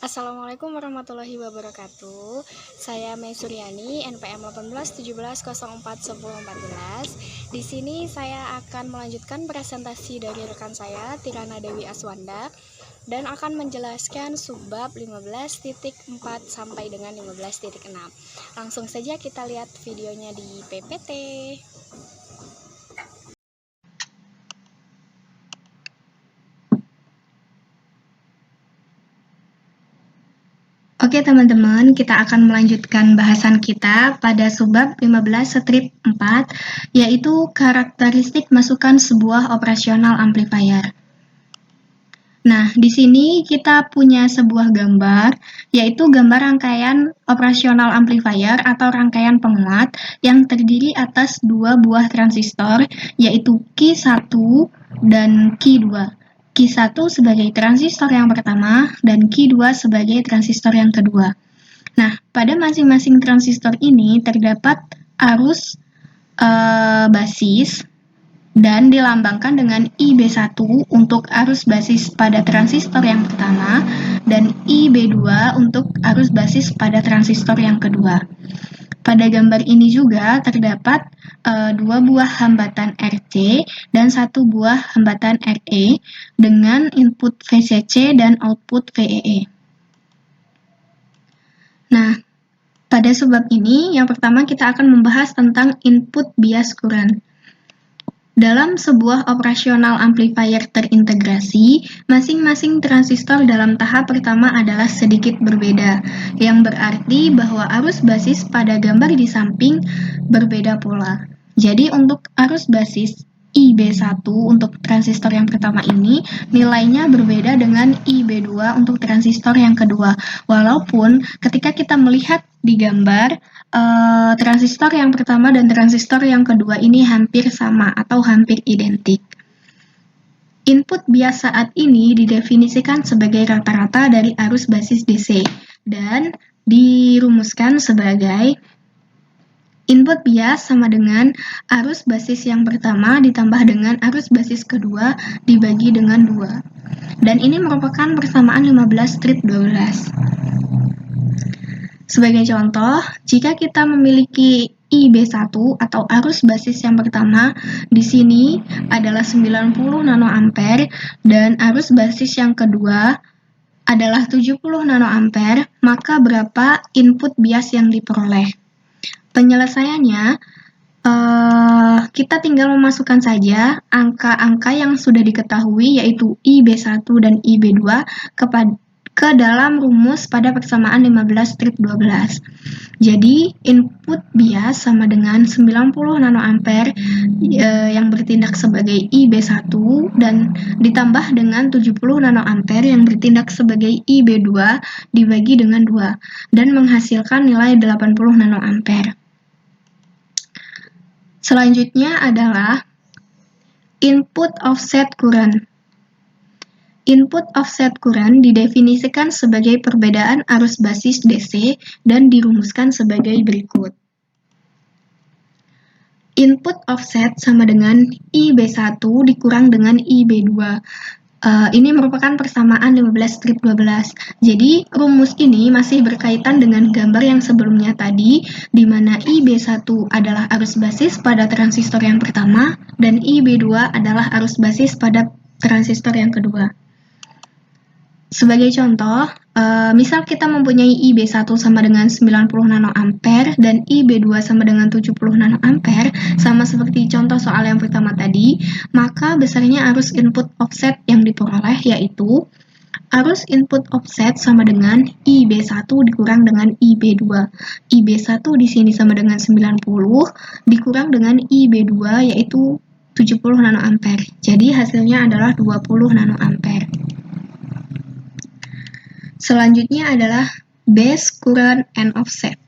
Assalamualaikum warahmatullahi wabarakatuh. Saya Mei Suryani, NPM 1817041014. Di sini saya akan melanjutkan presentasi dari rekan saya, Tirana Dewi Aswanda, dan akan menjelaskan subbab 15.4 sampai dengan 15.6. Langsung saja kita lihat videonya di PPT. Oke teman-teman, kita akan melanjutkan bahasan kita pada subbab 15/4, yaitu karakteristik masukan sebuah operasional amplifier. Nah, di sini kita punya sebuah gambar, yaitu gambar rangkaian operasional amplifier atau rangkaian penguat yang terdiri atas dua buah transistor, yaitu Q1 dan Q2. Q1 sebagai transistor yang pertama dan Q2 sebagai transistor yang kedua. Nah, pada masing-masing transistor ini terdapat arus basis dan dilambangkan dengan IB1 untuk arus basis pada transistor yang pertama dan IB2 untuk arus basis pada transistor yang kedua. Pada gambar ini juga terdapat dua buah hambatan RC dan satu buah hambatan RE dengan input VCC dan output VEE. Nah, pada subbab ini yang pertama kita akan membahas tentang input bias current. Dalam sebuah operasional amplifier terintegrasi, masing-masing transistor dalam tahap pertama adalah sedikit berbeda, yang berarti bahwa arus basis pada gambar di samping berbeda pula. Jadi untuk arus basis IB1 untuk transistor yang pertama ini, nilainya berbeda dengan IB2 untuk transistor yang kedua. Walaupun ketika kita melihat di gambar, transistor yang pertama dan transistor yang kedua ini hampir sama atau hampir identik. Input bias saat ini didefinisikan sebagai rata-rata dari arus basis DC dan dirumuskan sebagai input bias sama dengan arus basis yang pertama ditambah dengan arus basis kedua dibagi dengan 2. Dan ini merupakan persamaan 15/12. Sebagai contoh, jika kita memiliki IB1 atau arus basis yang pertama di sini adalah 90 nanoampere dan arus basis yang kedua adalah 70 nanoampere, maka berapa input bias yang diperoleh? Penyelesaiannya, kita tinggal memasukkan saja angka-angka yang sudah diketahui yaitu IB1 dan IB2 ke dalam rumus pada persamaan 15/12. Jadi input bias sama dengan 90 nanoampere yang bertindak sebagai IB1 dan ditambah dengan 70 nanoampere yang bertindak sebagai IB2 dibagi dengan 2 dan menghasilkan nilai 80 nanoampere. Selanjutnya adalah input offset current. Input offset current didefinisikan sebagai perbedaan arus basis DC dan dirumuskan sebagai berikut. Input offset sama dengan IB1 dikurang dengan IB2. Ini merupakan persamaan 15/12. Jadi, rumus ini masih berkaitan dengan gambar yang sebelumnya tadi, di mana IB1 adalah arus basis pada transistor yang pertama, dan IB2 adalah arus basis pada transistor yang kedua. Sebagai contoh, misal kita mempunyai IB1 sama dengan 90 nanoampere dan IB2 sama dengan 70 nanoampere, sama seperti contoh soal yang pertama tadi, maka besarnya arus input offset yang diperoleh yaitu arus input offset sama dengan IB1 dikurang dengan IB2. IB1 di sini sama dengan 90 dikurang dengan IB2 yaitu 70 nanoampere. Jadi hasilnya adalah 20 nanoampere. Selanjutnya adalah base current and offset.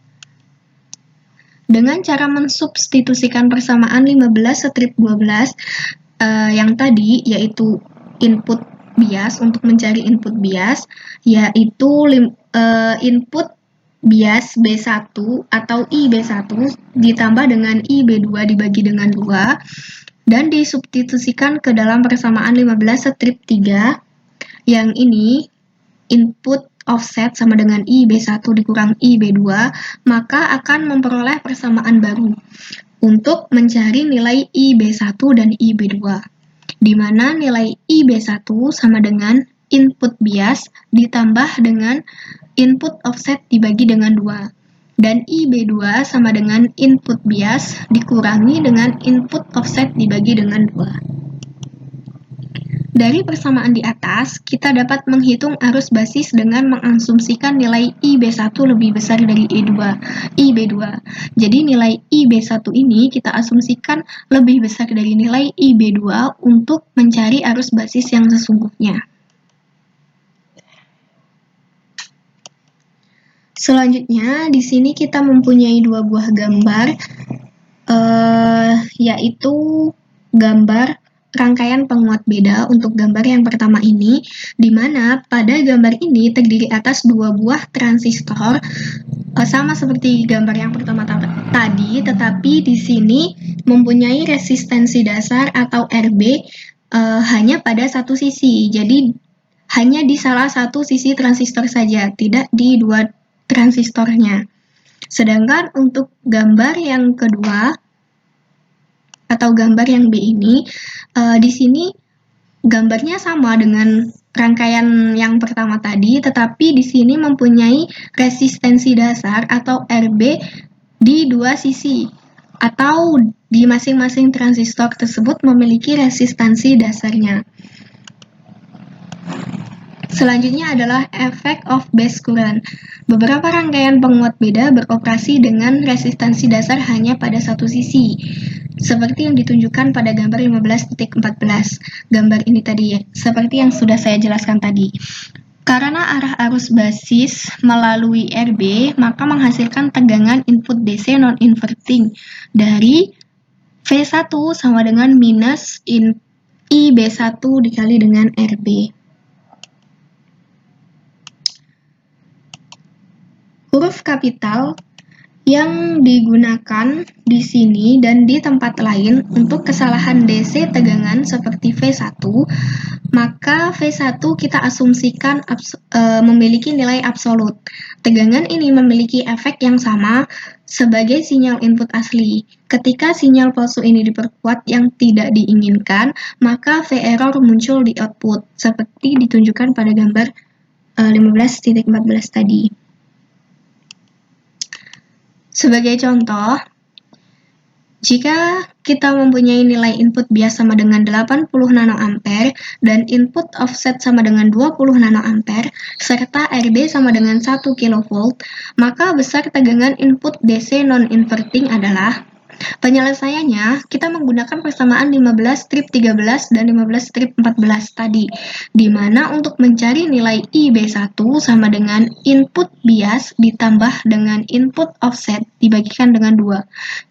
Dengan cara mensubstitusikan persamaan 15/12 yang tadi, yaitu input bias untuk mencari input bias, yaitu input bias B1 atau IB1 ditambah dengan IB2 dibagi dengan 2 dan disubstitusikan ke dalam persamaan 15/3 yang ini input offset sama dengan IB1 dikurang IB2, maka akan memperoleh persamaan baru untuk mencari nilai IB1 dan IB2, di mana nilai IB1 sama dengan input bias ditambah dengan input offset dibagi dengan 2, dan IB2 sama dengan input bias dikurangi dengan input offset dibagi dengan 2. Dari persamaan di atas, kita dapat menghitung arus basis dengan mengasumsikan nilai IB1 lebih besar dari IB2. Jadi nilai IB1 ini kita asumsikan lebih besar dari nilai IB2 untuk mencari arus basis yang sesungguhnya. Selanjutnya, di sini kita mempunyai dua buah gambar, yaitu gambar rangkaian penguat beda untuk gambar yang pertama ini, di mana pada gambar ini terdiri atas dua buah transistor, sama seperti gambar yang pertama tadi, tetapi di sini mempunyai resistensi dasar atau RB hanya pada satu sisi. Jadi hanya di salah satu sisi transistor saja, tidak di dua transistornya. Sedangkan untuk gambar yang kedua atau gambar yang B ini, di sini gambarnya sama dengan rangkaian yang pertama tadi, tetapi di sini mempunyai resistensi dasar atau RB di dua sisi, atau di masing-masing transistor tersebut memiliki resistansi dasarnya. Selanjutnya adalah efek of base current. Beberapa rangkaian penguat beda beroperasi dengan resistansi dasar hanya pada satu sisi, seperti yang ditunjukkan pada gambar 15.14. Gambar ini tadi, seperti yang sudah saya jelaskan tadi. Karena arah arus basis melalui RB, maka menghasilkan tegangan input DC non-inverting dari V1 sama dengan minus IB1 dikali dengan RB. Huruf kapital yang digunakan di sini dan di tempat lain untuk kesalahan DC tegangan seperti V1, maka V1 kita asumsikan memiliki nilai absolut. Tegangan ini memiliki efek yang sama sebagai sinyal input asli. Ketika sinyal palsu ini diperkuat yang tidak diinginkan, maka V error muncul di output, seperti ditunjukkan pada gambar 15.14 tadi. Sebagai contoh, jika kita mempunyai nilai input bias sama dengan 80 nanoampere dan input offset sama dengan 20 nanoampere, serta RB sama dengan 1 kV, maka besar tegangan input DC non-inverting adalah, penyelesaiannya kita menggunakan persamaan 15/13 dan 15/14 tadi, di mana untuk mencari nilai IB1 sama dengan input bias ditambah dengan input offset dibagikan dengan 2.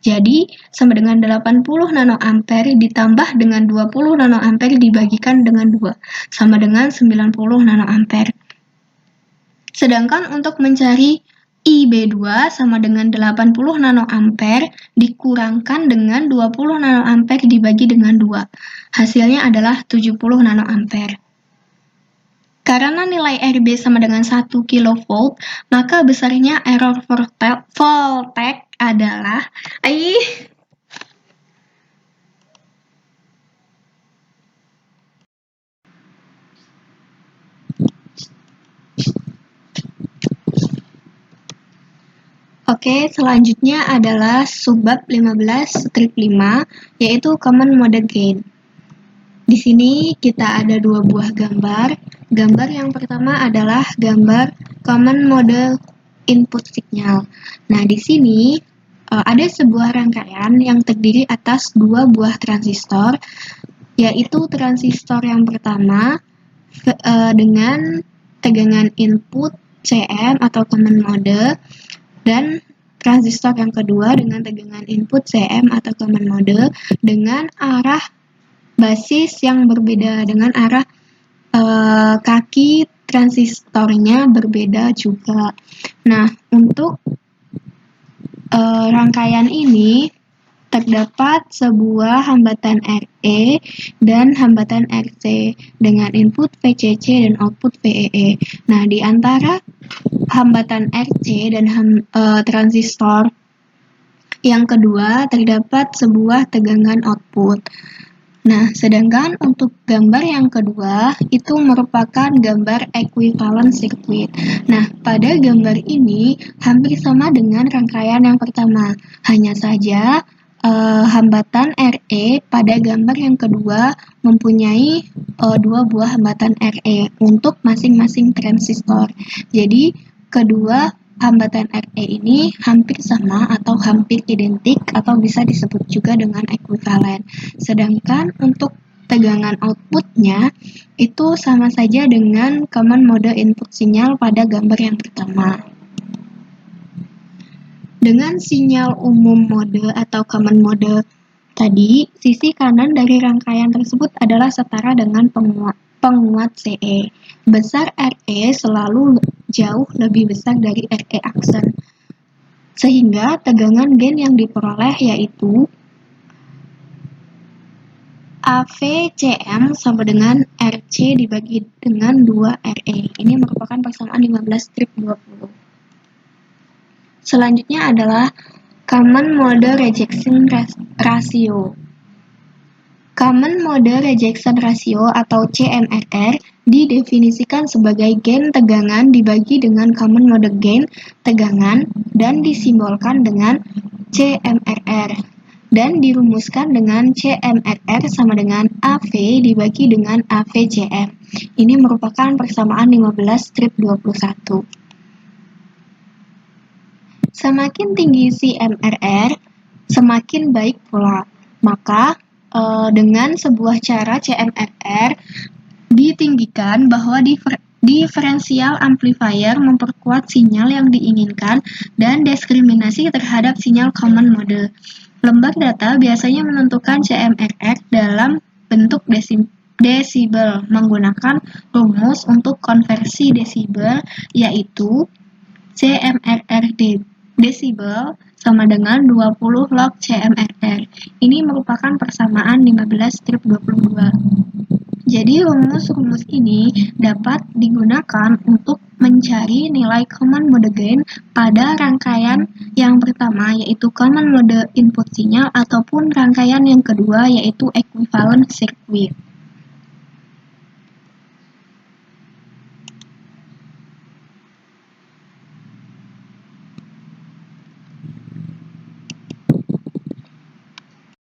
Jadi sama dengan 80 nanoampere ditambah dengan 20 nanoampere dibagikan dengan 2, sama dengan 90 nanoampere. Sedangkan untuk mencari IB2 sama dengan 80 nanoampere dikurangkan dengan 20 nanoampere dibagi dengan 2. Hasilnya adalah 70 nanoampere. Karena nilai RB sama dengan 1 kV, maka besarnya error voltage adalah Oke, selanjutnya adalah subbab 15/5, yaitu common mode gain. Di sini kita ada dua buah gambar. Gambar yang pertama adalah gambar common mode input signal. Nah, di sini ada sebuah rangkaian yang terdiri atas dua buah transistor, yaitu transistor yang pertama dengan tegangan input CM atau common mode, dan transistor yang kedua dengan tegangan input CM atau common mode dengan arah basis yang berbeda, dengan arah kaki transistornya berbeda juga. Nah, untuk rangkaian ini terdapat sebuah hambatan RE dan hambatan RC dengan input VCC dan output VEE. Nah, di antara hambatan RC dan transistor yang kedua terdapat sebuah tegangan output. Nah, sedangkan untuk gambar yang kedua itu merupakan gambar equivalent circuit. Nah, pada gambar ini hampir sama dengan rangkaian yang pertama. Hanya saja hambatan RE pada gambar yang kedua mempunyai dua buah hambatan RE untuk masing-masing transistor. Jadi, kedua hambatan RE ini hampir sama atau hampir identik atau bisa disebut juga dengan ekuivalen. Sedangkan untuk tegangan outputnya itu sama saja dengan common mode input sinyal pada gambar yang pertama. Dengan sinyal umum mode atau common mode tadi, sisi kanan dari rangkaian tersebut adalah setara dengan penguat CE. Besar RE selalu jauh lebih besar dari RE aksen. Sehingga tegangan gain yang diperoleh yaitu AVCM sama dengan RC dibagi dengan 2RE. Ini merupakan persamaan 15/20. Selanjutnya adalah Common Mode Rejection Ratio. Common Mode Rejection Ratio atau CMRR didefinisikan sebagai gain tegangan dibagi dengan common mode gain tegangan dan disimbolkan dengan CMRR dan dirumuskan dengan CMRR sama dengan AV dibagi dengan AVCM. Ini merupakan persamaan 15/21. Semakin tinggi CMRR, semakin baik pula. Maka dengan sebuah cara CMRR ditinggikan bahwa diferensial amplifier memperkuat sinyal yang diinginkan dan diskriminasi terhadap sinyal common mode. Lembar data biasanya menentukan CMRR dalam bentuk desibel menggunakan rumus untuk konversi desibel yaitu CMRR desibel sama dengan 20 log CMRR. Ini merupakan persamaan 15/22. Jadi rumus-rumus ini dapat digunakan untuk mencari nilai common mode gain pada rangkaian yang pertama yaitu common mode input sinyal ataupun rangkaian yang kedua yaitu equivalent circuit.